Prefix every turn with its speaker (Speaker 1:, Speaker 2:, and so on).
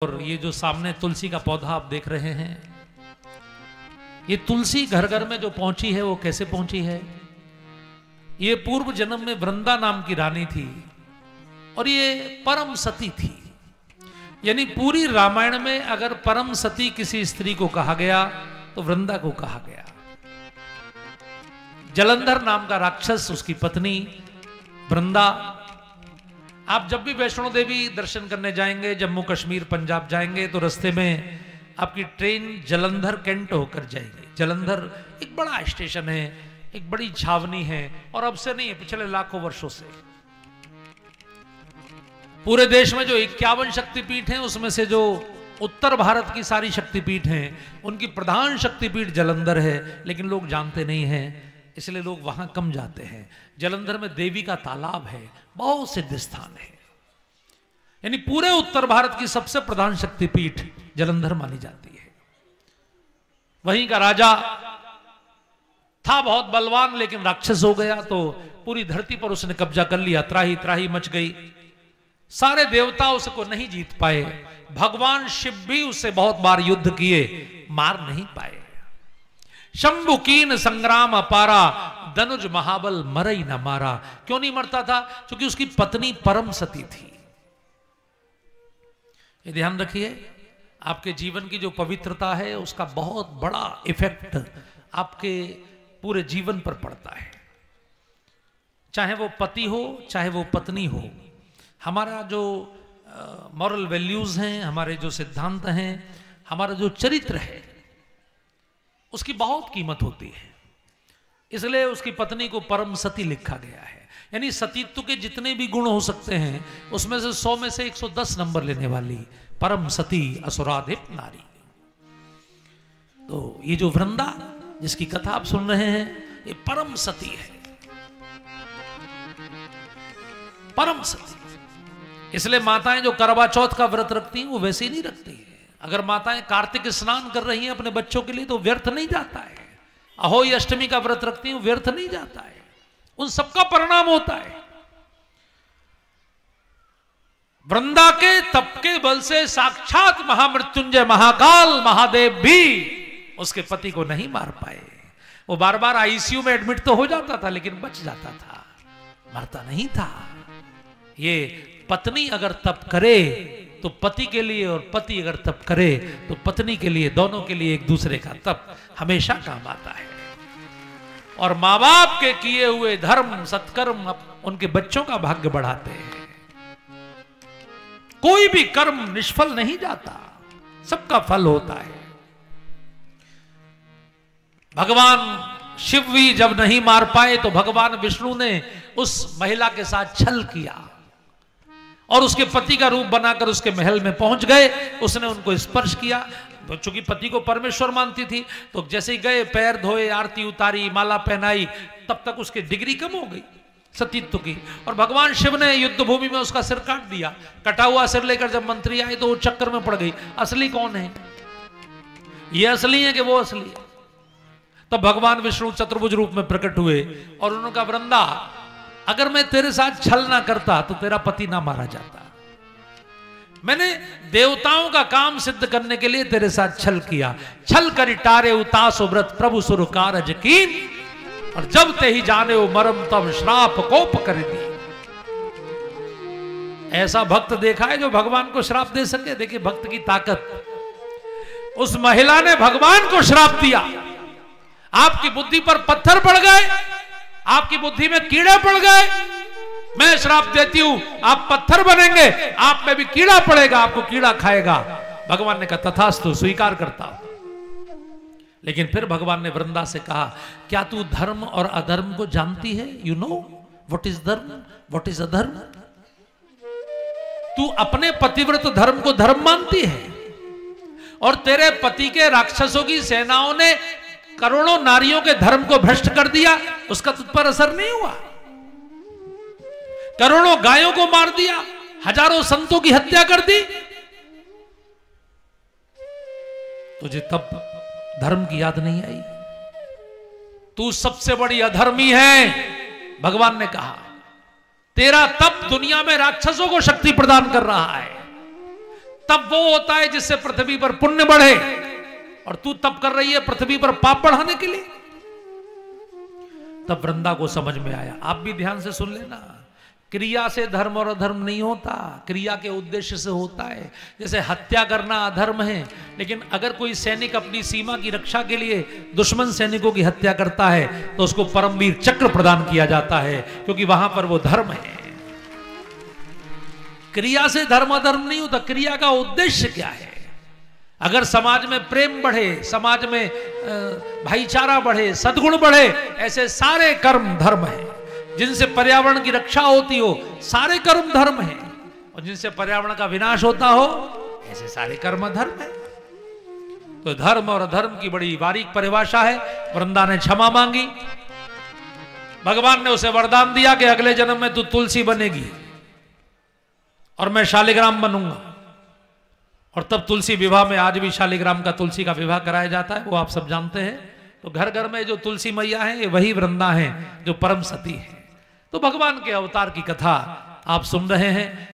Speaker 1: और ये जो सामने तुलसी का पौधा आप देख रहे हैं, ये तुलसी घर घर में जो पहुंची है वो कैसे पहुंची है? ये पूर्व जन्म में वृंदा नाम की रानी थी और ये परम सती थी। यानी पूरी रामायण में अगर परम सती किसी स्त्री को कहा गया तो वृंदा को कहा गया। जलंधर नाम का राक्षस, उसकी पत्नी वृंदा। आप जब भी वैष्णो देवी दर्शन करने जाएंगे, जम्मू कश्मीर पंजाब जाएंगे, तो रास्ते में आपकी ट्रेन जलंधर कैंट होकर जाएगी। जलंधर एक बड़ा स्टेशन है, एक बड़ी छावनी है, और अब से नहीं, पिछले लाखों वर्षों से पूरे देश में जो 51 शक्तिपीठ हैं, उसमें से जो उत्तर भारत की सारी शक्तिपीठ हैं, उनकी प्रधान शक्तिपीठ जलंधर है। लेकिन लोग जानते नहीं हैं, इसलिए लोग वहां कम जाते हैं। जलंधर में देवी का तालाब है, बहुत सिद्ध स्थान है। यानी पूरे उत्तर भारत की सबसे प्रधान शक्तिपीठ जलंधर मानी जाती है। वहीं का राजा था बहुत बलवान, लेकिन राक्षस हो गया, तो पूरी धरती पर उसने कब्जा कर लिया। त्राही त्राही मच गई, सारे देवता उसको नहीं जीत पाए। भगवान शिव भी उससे बहुत बार युद्ध किए, मार नहीं पाए। शंभु कीन संग्राम अपारा, धनुज महाबल मरई न मारा। क्यों नहीं मरता था? क्योंकि उसकी पत्नी परम सती थी। ये ध्यान रखिए, आपके जीवन की जो पवित्रता है, उसका बहुत बड़ा इफेक्ट आपके पूरे जीवन पर पड़ता है। चाहे वो पति हो, चाहे वो पत्नी हो। हमारा जो मॉरल वैल्यूज हैं, हमारे जो सिद्धांत हैं, हमारा जो चरित्र है, उसकी बहुत कीमत होती है। इसलिए उसकी पत्नी को परम सती लिखा गया है। यानी सतीत्व के जितने भी गुण हो सकते हैं, उसमें से 100 में से 110 नंबर लेने वाली परम सती असुराधिप नारी। तो ये जो वृंदा जिसकी कथा आप सुन रहे हैं, ये परम सती है, परम सती। इसलिए माताएं जो करवा चौथ का व्रत रखती हैं, वो वैसे ही नहीं रखती है। अगर माताएं कार्तिक स्नान कर रही हैं अपने बच्चों के लिए, तो व्यर्थ नहीं जाता है। अहोई अष्टमी का व्रत रखती हैं, व्यर्थ नहीं जाता है। उन सबका परिणाम होता है। वृंदा के तप के बल से साक्षात महामृत्युंजय महाकाल महादेव भी उसके पति को नहीं मार पाए। वो बार बार आईसीयू में एडमिट तो हो जाता था, लेकिन बच जाता था, मरता नहीं था। ये पत्नी अगर तप करे तो पति के लिए, और पति अगर तप करे तो पत्नी के लिए, दोनों के लिए एक दूसरे का तप हमेशा काम आता है। और माँ बाप के किए हुए धर्म सत्कर्म उनके बच्चों का भाग्य बढ़ाते हैं। कोई भी कर्म निष्फल नहीं जाता, सबका फल होता है। भगवान शिव भी जब नहीं मार पाए, तो भगवान विष्णु ने उस महिला के साथ छल किया और उसके पति का रूप बनाकर उसके महल में पहुंच गए। उसने उनको स्पर्श किया, चूंकि पति को परमेश्वर मानती थी, तो जैसे ही गए, पैर धोए, आरती उतारी, माला पहनाई, तब तक उसकी डिग्री कम हो गई सतीत्व की। और भगवान शिव ने युद्ध भूमि में उसका सिर काट दिया। कटा हुआ सिर लेकर जब मंत्री आए, तो वो चक्कर में पड़ गई, असली कौन है? ये असली है कि वो असली है? तब भगवान विष्णु चतुर्भुज रूप में प्रकट हुए और उन्होंने कहा, वृंदा, अगर मैं तेरे साथ छल ना करता तो तेरा पति ना मारा जाता। मैंने देवताओं का काम सिद्ध करने के लिए तेरे साथ छल किया। छल कर टारे उतासो व्रत प्रभु सुर कारज कीन, और जब ते ही जाने वो मरम तब श्राप कोप कर दी। ऐसा भक्त देखा है जो भगवान को श्राप दे सके? देखिए भक्त की ताकत। उस महिला ने भगवान को श्राप दिया। आपकी बुद्धि पर पत्थर पड़ गए, आपकी बुद्धि में कीड़े पड़ गए, मैं श्राप देती हूं, आप पत्थर बनेंगे, आप में भी कीड़ा पड़ेगा, आपको कीड़ा खाएगा। भगवान ने कहा, तथास्तु, स्वीकार करता हूं। लेकिन फिर भगवान ने वृंदा से कहा, क्या तू धर्म और अधर्म को जानती है? यू नो व्हाट इज धर्म, व्हाट इज अधर्म? तू अपने पतिव्रत धर्म को धर्म मानती है, और तेरे पति के राक्षसों की सेनाओं ने करोड़ों नारियों के धर्म को भ्रष्ट कर दिया, उसका तुझ पर असर नहीं हुआ। करोड़ों गायों को मार दिया, हजारों संतों की हत्या कर दी, तुझे तब धर्म की याद नहीं आई? तू सबसे बड़ी अधर्मी है, भगवान ने कहा। तेरा तप दुनिया में राक्षसों को शक्ति प्रदान कर रहा है, तप वो होता है जिससे पृथ्वी पर पुण्य बढ़े, और तू तप कर रही है पृथ्वी पर पाप बढ़ाने के लिए। तब वृंदा को समझ में आया। आप भी ध्यान से सुन लेना, क्रिया से धर्म और अधर्म नहीं होता, क्रिया के उद्देश्य से होता है। जैसे हत्या करना अधर्म है, लेकिन अगर कोई सैनिक अपनी सीमा की रक्षा के लिए दुश्मन सैनिकों की हत्या करता है तो उसको परमवीर चक्र प्रदान किया जाता है, क्योंकि वहां पर वो धर्म है। क्रिया से धर्म अधर्म नहीं होता, क्रिया का उद्देश्य क्या है। अगर समाज में प्रेम बढ़े, समाज में भाईचारा बढ़े, सद्गुण बढ़े, ऐसे सारे कर्म धर्म है। जिनसे पर्यावरण की रक्षा होती हो, सारे कर्म धर्म है, और जिनसे पर्यावरण का विनाश होता हो, ऐसे सारे कर्म धर्म है। तो धर्म और अधर्म की बड़ी बारीक परिभाषा है। वृंदा ने क्षमा मांगी, भगवान ने उसे वरदान दिया कि अगले जन्म में तू तुलसी बनेगी और मैं शालिग्राम बनूंगा। और तब तुलसी विवाह में, आज भी शालिग्राम का तुलसी का विवाह कराया जाता है, वो आप सब जानते हैं। तो घर घर में जो तुलसी मैया है, वही वृंदा है जो परम सती है। तो भगवान के अवतार की कथा आप सुन रहे हैं।